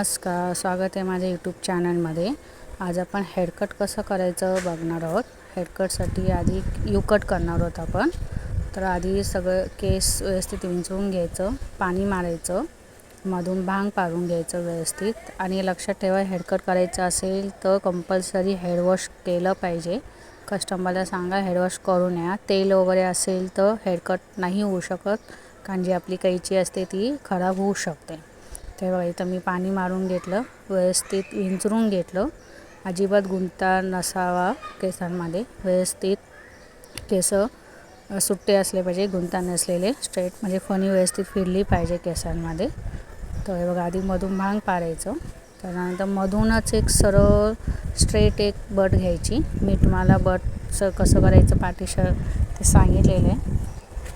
नमस्कार, स्वागत आहे माझ्या यूट्यूब चॅनलमध्ये। आज आपण हेअरकट कसं करायचं बघणार आहोत। हेअरकटसाठी आधी यू कट करणार आहोत आपण। तर आधी सगळं केस व्यवस्थित विंचरून घ्यायचं, पाणी मारायचं, मधून भांग पाडून घ्यायचं व्यवस्थित। आणि लक्षात ठेवा, हेअरकट करायचं असेल तर कंपल्सरी हेअर वॉश केलं पाहिजे। कस्टमरला सांगा हेअर वॉश करून या। तेल वगैरे असेल तर हेअरकट नाही होऊ शकत, कारण जी आपली कैची असते ती खराब होऊ शकते। तेव्हा इथं मी पाणी मारून घेतलं, व्यवस्थित विंचरून घेतलं। अजिबात गुंता नसावा केसांमध्ये, व्यवस्थित केस सुट्टे असले पाहिजे, गुंता नसलेले, स्ट्रेट म्हणजे फणी व्यवस्थित फिरली पाहिजे केसांमध्ये। तर हे बघा, आधी मधून भांग पाडायचं, त्यानंतर मधूनच एक सरळ स्ट्रेट एक बट घ्यायची। मी तुम्हाला बटचं कसं करायचं पार्टिशन ते सांगितलेलं आहे,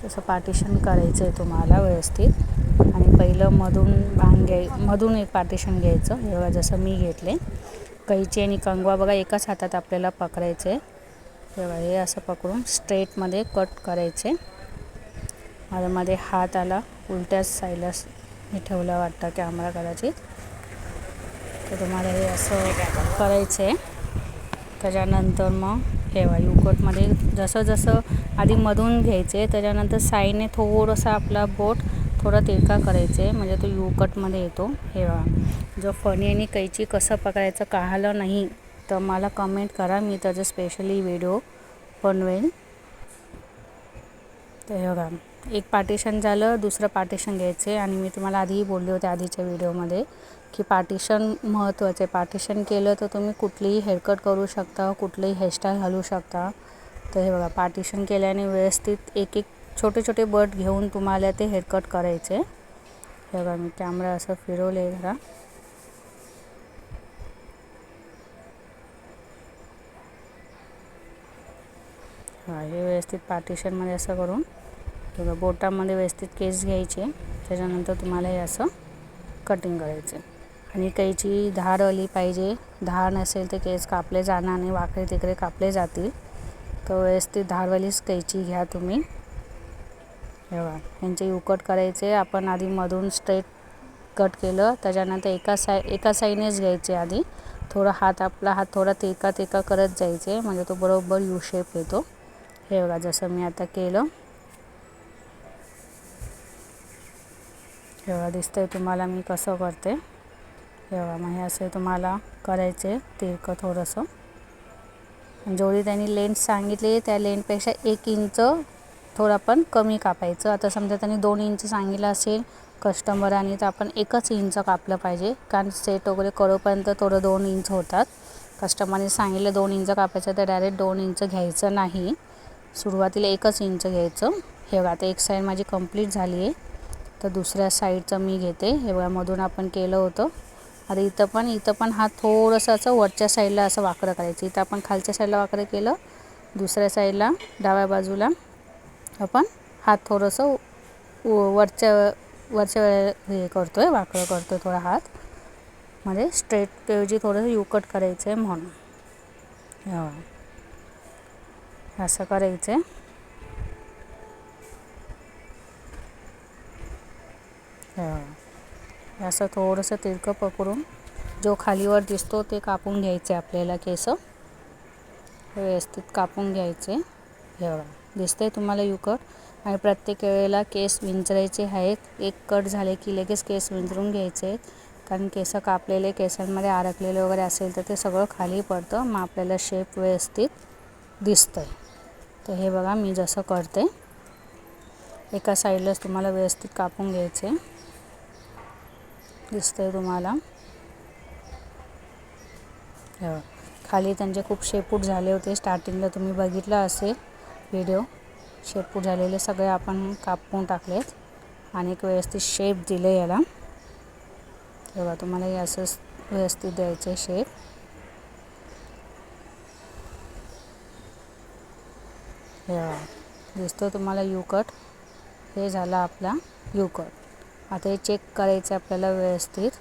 तसं पार्टिशन करायचं आहे तुम्हाला व्यवस्थित। आणि पहिलं मधून एक पार्टिशन घ्यायचं, हे जसं मी घेतले। कैची आणि कंगवा बघा एकाच हातात आपल्याला पकडायचे। हे असं पकडून स्ट्रेटमध्ये कट करायचे। माझ्यामध्ये हात आला उलट्याच साईडला मी ठेवला वाटतं कॅमेरा कदाचित। तर तुम्हाला हे असं करायचं आहे। त्याच्यानंतर मग ठेवा यू कटमध्ये जसं जसं आधी मधून घ्यायचे, त्याच्यानंतर साईडने थोडंसं आपला बोट थोडा तिरका करायचे, म्हणजे तो यू कटमध्ये येतो। हे बघा, जो फणी आणि कैची कसं पकडायचं कळलं नाही तर मला कमेंट करा, मी त्याचं स्पेशली व्हिडिओ बनवेन। तर हे बघा, एक पार्टिशन झालं, दुसरं पार्टिशन घ्यायचे। आणि मी तुम्हाला आधीही बोलले होते आधीच्या व्हिडिओमध्ये की पार्टिशन महत्त्वाचे। पार्टिशन केलं तर तुम्ही कुठलीही हेअरकट करू शकता, कुठलीही हेअरस्टाईल घालू शकता। तर हे बघा, पार्टिशन केल्याने व्यवस्थित एक एक छोटे छोटे बट घेऊन तुम्हाला ते हेअरकट करायचे। हे बघा, मी कॅमेरा असं फिरवले जरा। हे व्यवस्थित पार्टिशनमध्ये असं करून बघा, बोटामध्ये व्यवस्थित केस घ्यायचे। त्याच्यानंतर तुम्हाला हे असं कटिंग करायचे। आणि कैची धार आली पाहिजे, धार नसेल तर केस कापले जाणार नाही, वाकडे तिकडे कापले जातील। तर व्यवस्थित धारवालीच कैची घ्या तुम्ही। हे बघा, यांचे यू कट करायचे। आपण आधी मधून स्ट्रेट कट केलं, त्याच्यानंतर एका साईडनेच घ्यायचे। आधी थोडा आपला हात थोडा तिरका करत जायचे, म्हणजे तो बरोबर यू शेप येतो। हे बघा, जसं मी आता केलं, हे बघा दिसतंय तुम्हाला मी कसं करते। हे बघा, मग हे असं तुम्हाला करायचे तिरकं थोडंसं। जेवढी त्यांनी लेंथ सांगितली त्या लेंथपेक्षा 1 इंच थोडं पण कमी कापायचं। आता समजा त्यांनी 2 इंच सांगितलं असेल कस्टमरांनी, तर आपण 1 इंच कापलं पाहिजे, कारण सेट वगैरे करोपर्यंत थोडं 2 इंच होतात। कस्टमरने सांगितलं 2 इंच कापायचं तर डायरेक्ट 2 इंच घ्यायचं नाही, सुरुवातीला 1 इंच घ्यायचं। हे बघा, आता एक साईड माझी कंप्लीट झाली आहे, तर दुसऱ्या साईडचं मी घेते। हे बघा, मधून आपण केलं होतं। आता इथं पण हात थोडंसं असं वरच्या साईडला असं वाकडं करायचं। इथं आपण खालच्या साईडला वाकडं केलं, दुसऱ्या साईडला डाव्या बाजूला आपण हात थोडंसं वरच्या हे करतोय, वाकडं करतोय थोडा हात, म्हणजे स्ट्रेट ऐवजी थोडंसं यू कट करायचं आहे म्हणून। असं करायचं आहे। असं थोडंसं तिरकं पकडून जो खालीवर दिसतो ते कापून घ्यायचे आपल्याला। केस व्यवस्थित कापून घ्यायचे। हे बघा, दिसतंय तुम्हाला यू कट। आणि प्रत्येक वेळेला केस विंचरायचे आहेत। एक कट झाले की लगेच केस विंचरून घ्यायचे, कारण केस कापलेले केसांमध्ये अडकलेले वगैरे असेल तर ते सगळं खाली पडतं, मग आपल्याला शेप व्यवस्थित दिसतंय। तर हे बघा, मी जसं करते एका साईडलाच तुम्हाला व्यवस्थित कापून घ्यायचे, दिसतंय तुम्हाला। खाली त्यांचे खूप शेपूट झाले होते, स्टार्टिंगला तुम्ही बघितलं असेल व्हिडिओ। शेपूट झालेले सगळे आपण कापून टाकलेत आणि एक व्यवस्थित शेप दिले याला। तेव्हा तुम्हाला हे असंच व्यवस्थित द्यायचं शेप। हे दिसतो तुम्हाला यू कट। हे झाला आपला यू कट। आता हे चेक करायचं आपल्याला व्यवस्थित।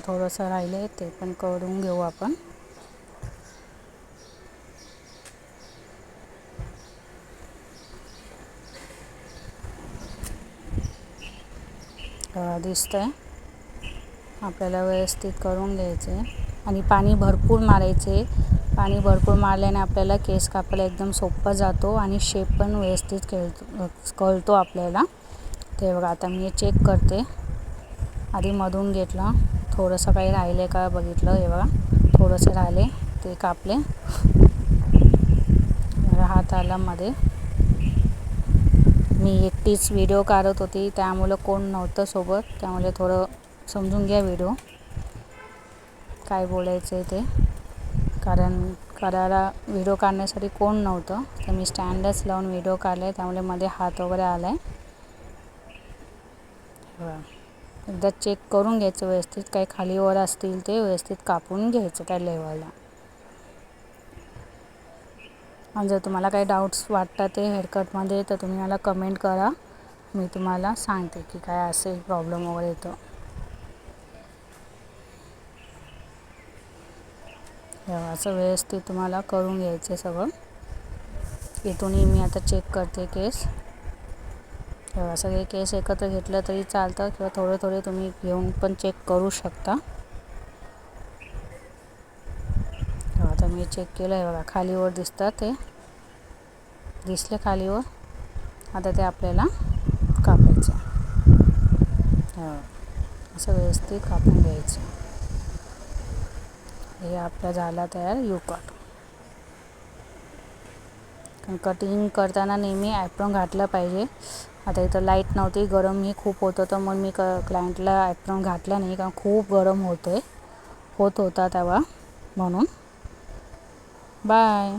थोडंसं राहिलं आहे ते पण करून घेऊ आपण। दिसतंय आपल्याला व्यवस्थित करून घ्यायचे आणि पाणी भरपूर मारायचे. पाणी भरपूर मारल्याने आपल्याला केस कापायला एकदम सोपं जातो आणि शेप पण व्यवस्थित कळतो आपल्याला. ते बघा आता मी चेक करते. आधी मधून घेतलं, थोडंसं काही राहिले का बघितलं. हे बघा थोडंसं राहिले ते कापले. हात आला मध्ये. मी एकटीच व्हिडिओ काढत होती त्यामुळे कोण नव्हतं सोबत, त्यामुळे थोडं समजून घ्या व्हिडिओ काय बोलायचं आहे ते. कारण करायला व्हिडिओ काढण्यासाठी कोण नव्हतं, तर मी स्टँडच लावून व्हिडिओ काढला आहे, त्यामुळे मध्ये हात वगैरे आला आहे. एकदा चेक करून घ्यायचं व्यवस्थित, काही खालीवर असतील ते व्यवस्थित कापून घ्यायचं त्या लेवलला. आणि जर तुम्हाला काही डाऊट्स वाटतात ते हेअरकटमध्ये तर तुम्ही मला कमेंट करा, मी तुम्हाला सांगते की काय असेल प्रॉब्लेम वगैरे येतो. असं व्यवस्थित तुम्हाला करून घ्यायचं सगळं. इथूनही मी आता चेक करते केस. सगळे केस एकत्र घेतलं तरी चालतं किंवा थोडे थोडे तुम्ही घेऊन पण चेक करू शकता. आता मी चेक केलं आहे बघा, खालीवर दिसतात ते दिसले खालीवर. आता ते आपल्याला कापायचं. असं व्यवस्थित कापून घ्यायचं. हे आपला झाला तयार यू-कट. कटिंग करताना नेहमी ॲप्रॉन घातला पाहिजे. आता इथं लाईट नव्हती, गरमही खूप होत होतं, मग मी क्लायंटला ॲप्रॉन घातला नाही कारण खूप गरम होत होता तेव्हा म्हणून. बाय.